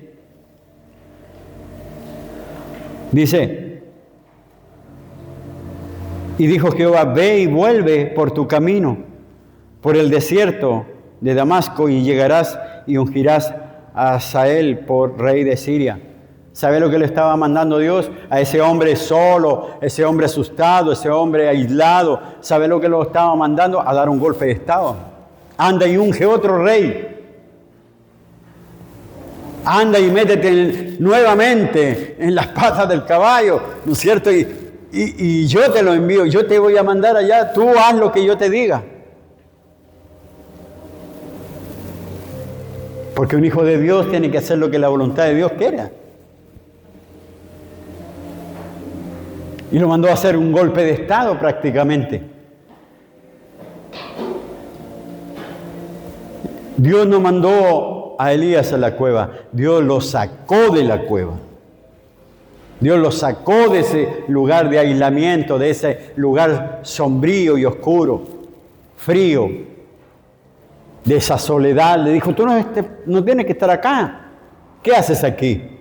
dice, y dijo Jehová, ve y vuelve por tu camino, por el desierto de Damasco, y llegarás y ungirás a Hazael por rey de Siria. ¿Sabe lo que le estaba mandando Dios? A ese hombre solo, ese hombre asustado, ese hombre aislado. ¿Sabe lo que lo estaba mandando? A dar un golpe de estado. Anda y unge otro rey. Anda y métete nuevamente en las patas del caballo, ¿no es cierto? Y yo te lo envío, yo te voy a mandar allá, tú haz lo que yo te diga. Porque un hijo de Dios tiene que hacer lo que la voluntad de Dios quiera. Y lo mandó a hacer un golpe de estado prácticamente. Dios no mandó a Elías a la cueva, Dios lo sacó de la cueva. Dios lo sacó de ese lugar de aislamiento, de ese lugar sombrío y oscuro, frío, de esa soledad. Le dijo, tú no tienes que estar acá. ¿Qué haces aquí?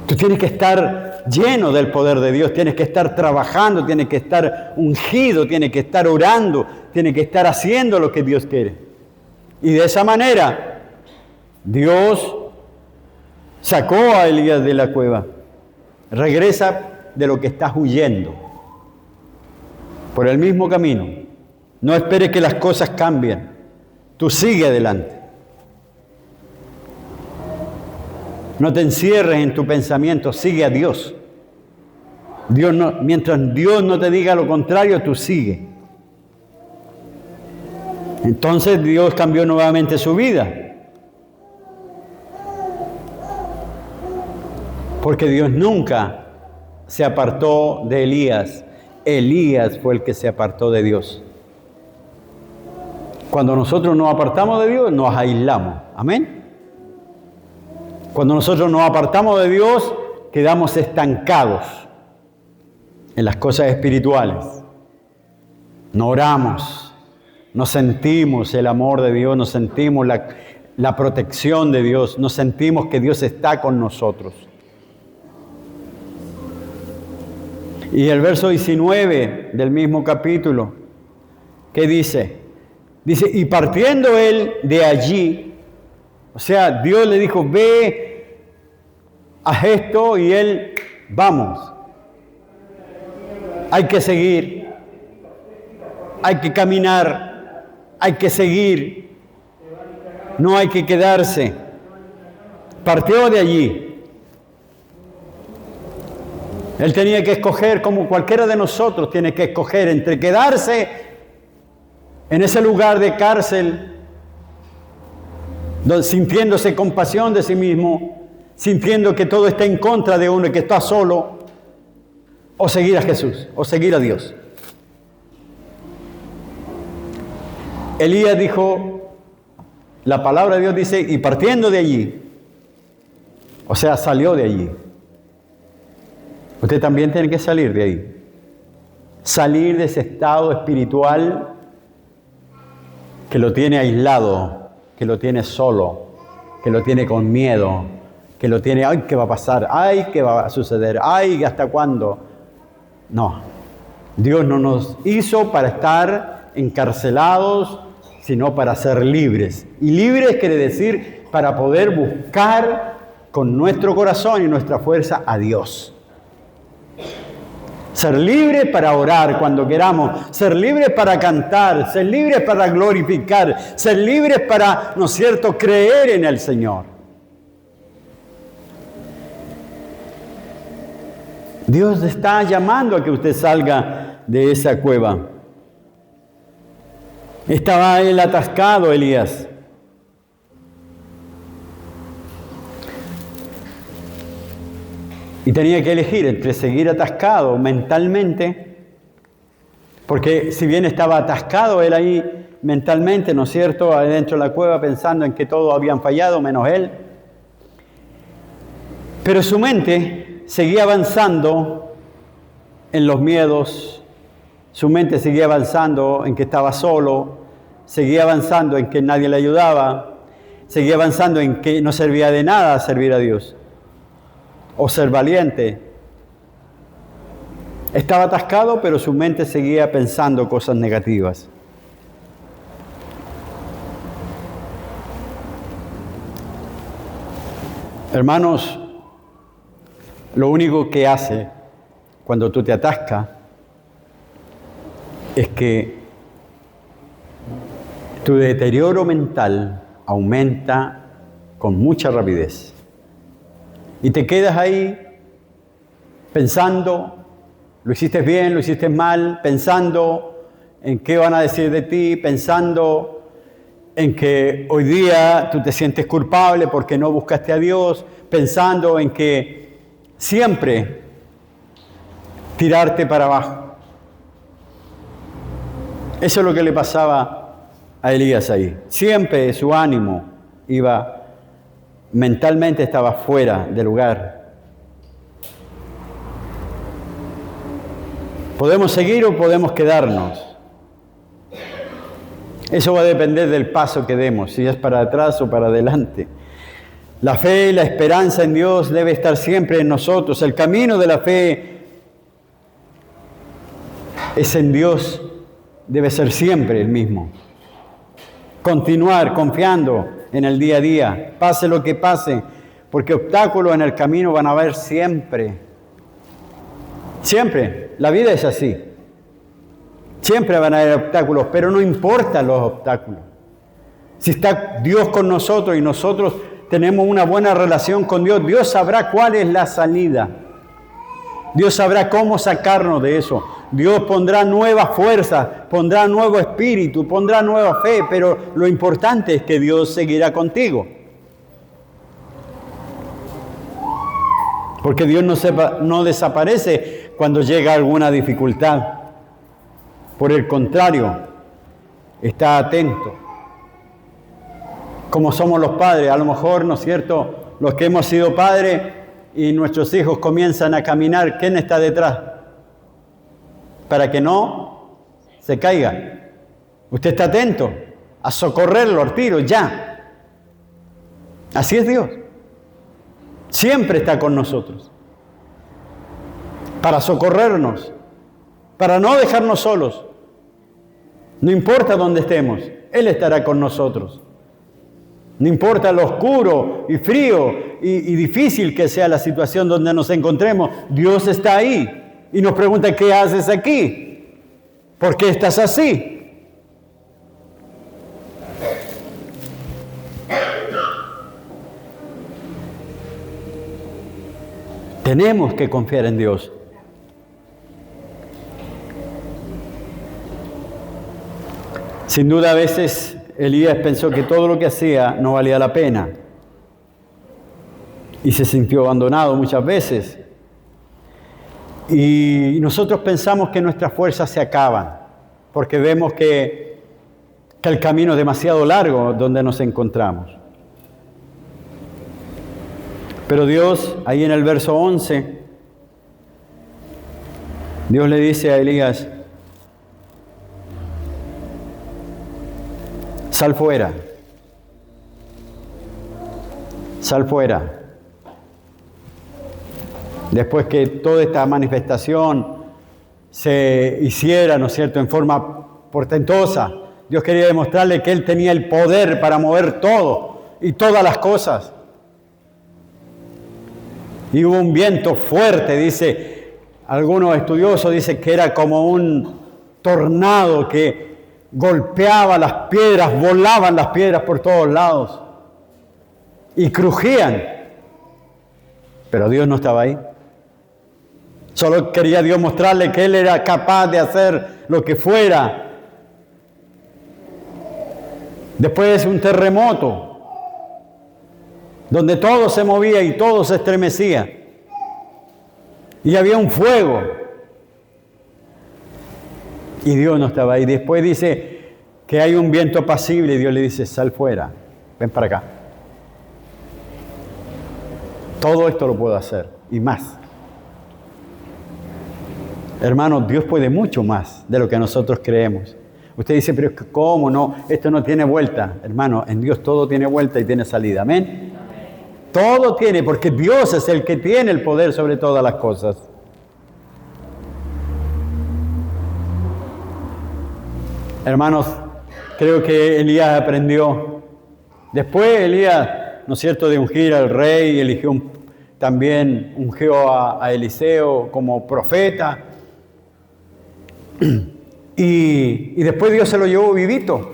Tú tienes que estar lleno del poder de Dios, tienes que estar trabajando, tienes que estar ungido, tienes que estar orando, tienes que estar haciendo lo que Dios quiere. Y de esa manera, Dios sacó a Elías de la cueva. Regresa de lo que estás huyendo, por el mismo camino. No esperes que las cosas cambien, tú sigue adelante. No te encierres en tu pensamiento, sigue a Dios. Mientras Dios no te diga lo contrario, tú sigue. Entonces Dios cambió nuevamente su vida. Porque Dios nunca se apartó de Elías. Elías fue el que se apartó de Dios. Cuando nosotros nos apartamos de Dios, nos aislamos. Amén. Cuando nosotros nos apartamos de Dios, quedamos estancados. en las cosas espirituales. No oramos, no sentimos el amor de Dios, no sentimos la protección de Dios, no sentimos que Dios está con nosotros. Y el verso 19 del mismo capítulo, ¿qué dice? Dice, y partiendo él de allí, o sea, Dios le dijo, ve, haz esto, y él, vamos. Hay que seguir, hay que caminar, hay que seguir, no hay que quedarse. Partió de allí. Él tenía que escoger, como cualquiera de nosotros tiene que escoger, entre quedarse en ese lugar de cárcel, sintiéndose compasión de sí mismo, sintiendo que todo está en contra de uno y que está solo, o seguir a Jesús, o seguir a Dios. Elías dijo, la palabra de Dios dice, y partiendo de allí, o sea, salió de allí. Usted también tiene que salir de ahí. Salir de ese estado espiritual que lo tiene aislado, que lo tiene solo, que lo tiene con miedo, que lo tiene, ay, ¿qué va a pasar? Ay, ¿qué va a suceder? Ay, ¿hasta cuándo? No. Dios no nos hizo para estar encarcelados, sino para ser libres. Y libres quiere decir para poder buscar con nuestro corazón y nuestra fuerza a Dios. Ser libres para orar cuando queramos, ser libres para cantar, ser libres para glorificar, ser libres para, ¿no es cierto?, creer en el Señor. Dios está llamando a que usted salga de esa cueva. Estaba él atascado, Elías. Y tenía que elegir entre seguir atascado mentalmente, porque si bien estaba atascado él ahí mentalmente, ¿no es cierto?, adentro de la cueva pensando en que todos habían fallado menos él, pero su mente seguía avanzando en los miedos, su mente seguía avanzando en que estaba solo, seguía avanzando en que nadie le ayudaba, seguía avanzando en que no servía de nada servir a Dios o ser valiente. Estaba atascado, pero su mente seguía pensando cosas negativas. Hermanos, lo único que hace cuando tú te atascas es que tu deterioro mental aumenta con mucha rapidez. Y te quedas ahí pensando, lo hiciste bien, lo hiciste mal, pensando en qué van a decir de ti, pensando en que hoy día tú te sientes culpable porque no buscaste a Dios, pensando en que siempre tirarte para abajo. Eso es lo que le pasaba a Elías ahí. Siempre su ánimo iba, mentalmente estaba fuera de lugar. ¿Podemos seguir o podemos quedarnos? Eso va a depender del paso que demos, si es para atrás o para adelante. La fe y la esperanza en Dios debe estar siempre en nosotros. El camino de la fe es en Dios, debe ser siempre el mismo. Continuar confiando en el día a día, pase lo que pase, porque obstáculos en el camino van a haber siempre. Siempre, la vida es así. Siempre van a haber obstáculos, pero no importan los obstáculos. Si está Dios con nosotros y nosotros tenemos una buena relación con Dios, Dios sabrá cuál es la salida. Dios sabrá cómo sacarnos de eso. Dios pondrá nueva fuerza, pondrá nuevo espíritu, pondrá nueva fe, pero lo importante es que Dios seguirá contigo. Porque Dios no desaparece cuando llega alguna dificultad. Por el contrario, está atento. Como somos los padres, a lo mejor, ¿no es cierto?, los que hemos sido padres y nuestros hijos comienzan a caminar, ¿quién está detrás? para que no se caiga. Usted está atento a socorrerlo al tiro, ya. Así es Dios. Siempre está con nosotros. Para socorrernos, para no dejarnos solos. No importa dónde estemos, Él estará con nosotros. No importa lo oscuro y frío y difícil que sea la situación donde nos encontremos, Dios está ahí y nos pregunta, ¿qué haces aquí? ¿Por qué estás así? Tenemos que confiar en Dios. Sin duda a veces Elías pensó que todo lo que hacía no valía la pena y se sintió abandonado muchas veces. Y nosotros pensamos que nuestras fuerzas se acaban porque vemos que el camino es demasiado largo donde nos encontramos. Pero Dios, ahí en el verso 11, Dios le dice a Elías, sal fuera, sal fuera. Después que toda esta manifestación se hiciera, ¿no es cierto?, en forma portentosa, Dios quería demostrarle que Él tenía el poder para mover todo y todas las cosas. Y hubo un viento fuerte, dice, algunos estudiosos dicen que era como un tornado que golpeaba las piedras, volaban las piedras por todos lados y crujían. Pero Dios no estaba ahí. Solo quería Dios mostrarle que Él era capaz de hacer lo que fuera. Después un terremoto, donde todo se movía y todo se estremecía. Y había un fuego. Y Dios no estaba ahí. Después dice que hay un viento apacible y Dios le dice, sal fuera, ven para acá. Todo esto lo puedo hacer y más. Hermanos, Dios puede mucho más de lo que nosotros creemos. Usted dice, pero ¿cómo no? Esto no tiene vuelta. Hermano, en Dios todo tiene vuelta y tiene salida. Amén. Todo tiene, porque Dios es el que tiene el poder sobre todas las cosas. Hermanos, creo que Elías aprendió. Después Elías, ¿no es cierto?, de ungir al rey, también ungió a Eliseo como profeta. Y después Dios se lo llevó vivito.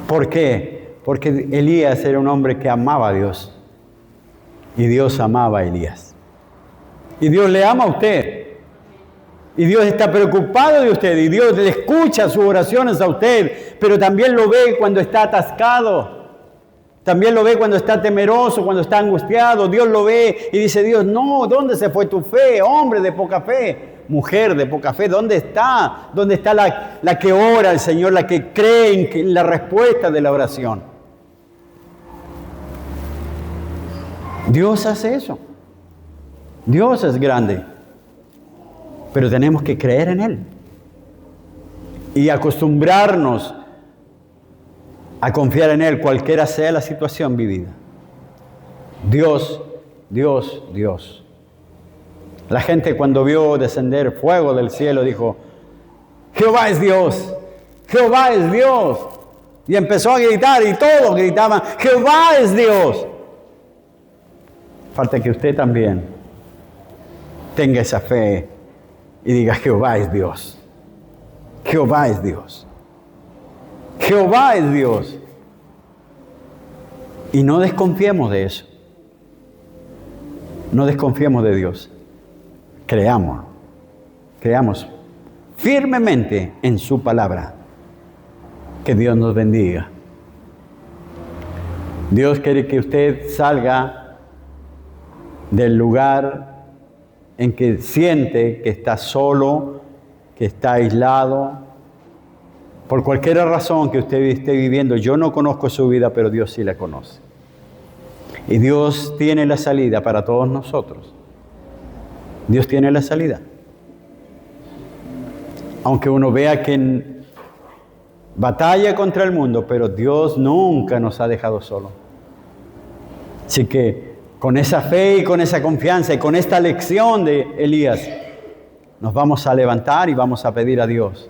¿Por qué? Porque Elías era un hombre que amaba a Dios. Y Dios amaba a Elías. Y Dios le ama a usted. Y Dios está preocupado de usted. Y Dios le escucha sus oraciones a usted. Pero también lo ve cuando está atascado. También lo ve cuando está temeroso, cuando está angustiado. Dios lo ve y dice, Dios, no, ¿dónde se fue tu fe? Hombre de poca fe. Mujer de poca fe, ¿dónde está? ¿Dónde está la que ora al Señor, la que cree en la respuesta de la oración? Dios hace eso. Dios es grande. Pero tenemos que creer en Él. Y acostumbrarnos a confiar en Él, cualquiera sea la situación vivida. Dios, Dios, Dios. La gente cuando vio descender fuego del cielo dijo, Jehová es Dios, Jehová es Dios. Y empezó a gritar y todos gritaban, Jehová es Dios. Falta que usted también tenga esa fe y diga, Jehová es Dios, Jehová es Dios, Jehová es Dios. Y no desconfiemos de eso, no desconfiemos de Dios. Creamos firmemente en su palabra. Que Dios nos bendiga. Dios quiere que usted salga del lugar en que siente que está solo, que está aislado, por cualquier razón que usted esté viviendo. Yo no conozco su vida, pero Dios sí la conoce. Y Dios tiene la salida para todos nosotros. Dios tiene la salida. Aunque uno vea que batalla contra el mundo, pero Dios nunca nos ha dejado solos. Así que con esa fe y con esa confianza y con esta lección de Elías, nos vamos a levantar y vamos a pedir a Dios,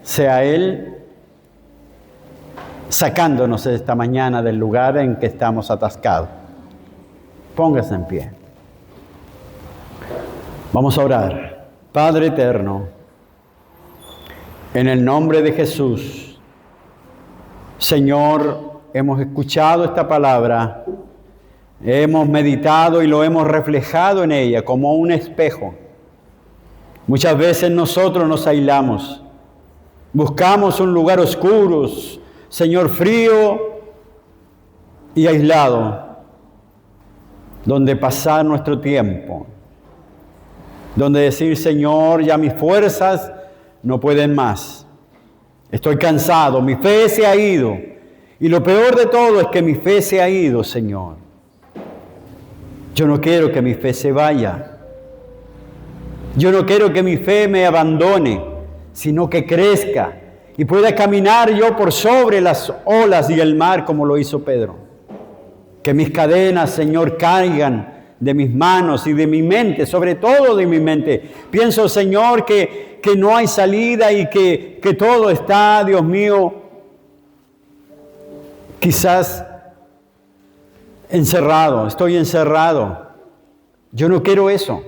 sea Él sacándonos esta mañana del lugar en que estamos atascados. Póngase en pie. Vamos a orar. Padre eterno, en el nombre de Jesús, Señor, hemos escuchado esta palabra, hemos meditado y lo hemos reflejado en ella como un espejo. Muchas veces nosotros nos aislamos, buscamos un lugar oscuro, Señor, frío y aislado, donde pasar nuestro tiempo, donde decir, Señor, ya mis fuerzas no pueden más. Estoy cansado, mi fe se ha ido. Y lo peor de todo es que mi fe se ha ido, Señor. Yo no quiero que mi fe se vaya. Yo no quiero que mi fe me abandone, sino que crezca y pueda caminar yo por sobre las olas y el mar como lo hizo Pedro. Que mis cadenas, Señor, caigan de mis manos y de mi mente, sobre todo de mi mente. Pienso, Señor, que no hay salida y que todo está, Dios mío, quizás encerrado, estoy encerrado. Yo no quiero eso.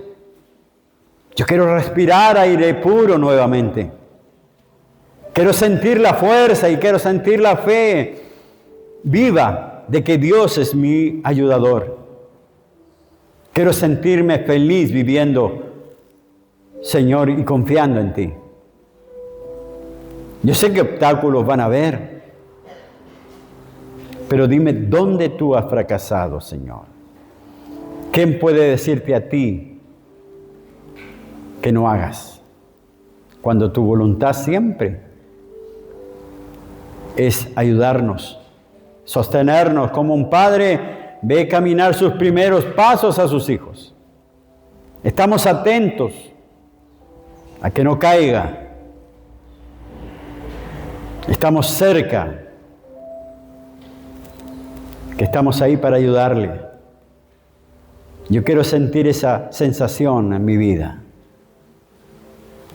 Yo quiero respirar aire puro nuevamente. Quiero sentir la fuerza y quiero sentir la fe viva de que Dios es mi ayudador. Quiero sentirme feliz viviendo, Señor, y confiando en ti. Yo sé que obstáculos van a haber, pero dime, ¿dónde tú has fracasado, Señor? ¿Quién puede decirte a ti que no hagas? Cuando tu voluntad siempre es ayudarnos, sostenernos como un padre ve caminar sus primeros pasos a sus hijos. Estamos atentos a que no caiga. Estamos cerca, que estamos ahí para ayudarle. Yo quiero sentir esa sensación en mi vida.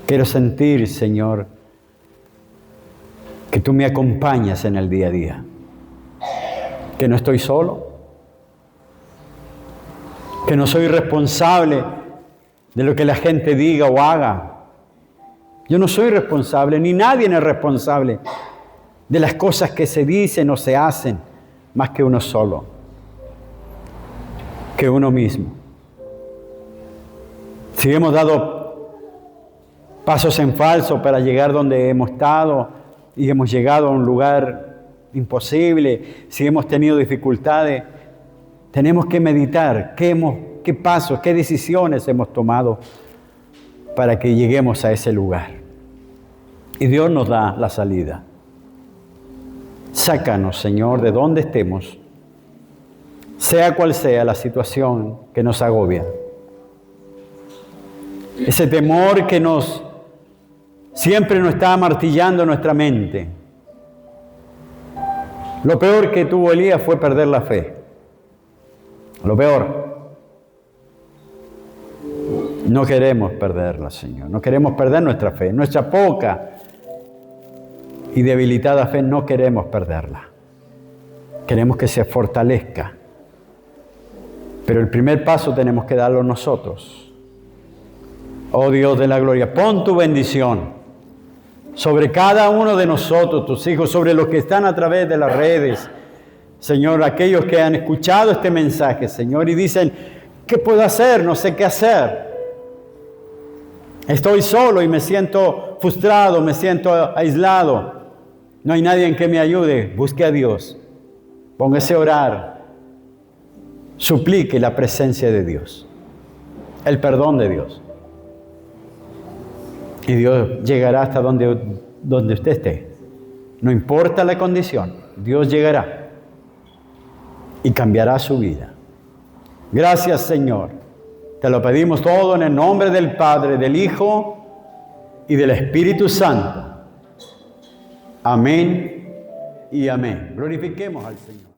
Quiero sentir, Señor, que tú me acompañas en el día a día. Que no estoy solo. Que no soy responsable de lo que la gente diga o haga. Yo no soy responsable, ni nadie es responsable de las cosas que se dicen o se hacen, más que uno solo, que uno mismo. Si hemos dado pasos en falso para llegar donde hemos estado y hemos llegado a un lugar imposible, si hemos tenido dificultades, tenemos que meditar qué pasos, qué decisiones hemos tomado para que lleguemos a ese lugar. Y Dios nos da la salida. Sácanos, Señor, de donde estemos, sea cual sea la situación que nos agobia. Ese temor que siempre nos está martillando nuestra mente. Lo peor que tuvo Elías fue perder la fe. Lo peor. No queremos perderla, Señor. No queremos perder nuestra fe. Nuestra poca y debilitada fe no queremos perderla. Queremos que se fortalezca. Pero el primer paso tenemos que darlo nosotros. Oh Dios de la gloria, pon tu bendición sobre cada uno de nosotros, tus hijos, sobre los que están a través de las redes. Señor, aquellos que han escuchado este mensaje, Señor, y dicen, ¿qué puedo hacer? No sé qué hacer. Estoy solo y me siento frustrado, me siento aislado. No hay nadie en que me ayude. Busque a Dios. Póngase a orar. Suplique la presencia de Dios. El perdón de Dios. Y Dios llegará hasta donde usted esté. No importa la condición. Dios llegará. Y cambiará su vida. Gracias, Señor. Te lo pedimos todo en el nombre del Padre, del Hijo y del Espíritu Santo. Amén y amén. Glorifiquemos al Señor.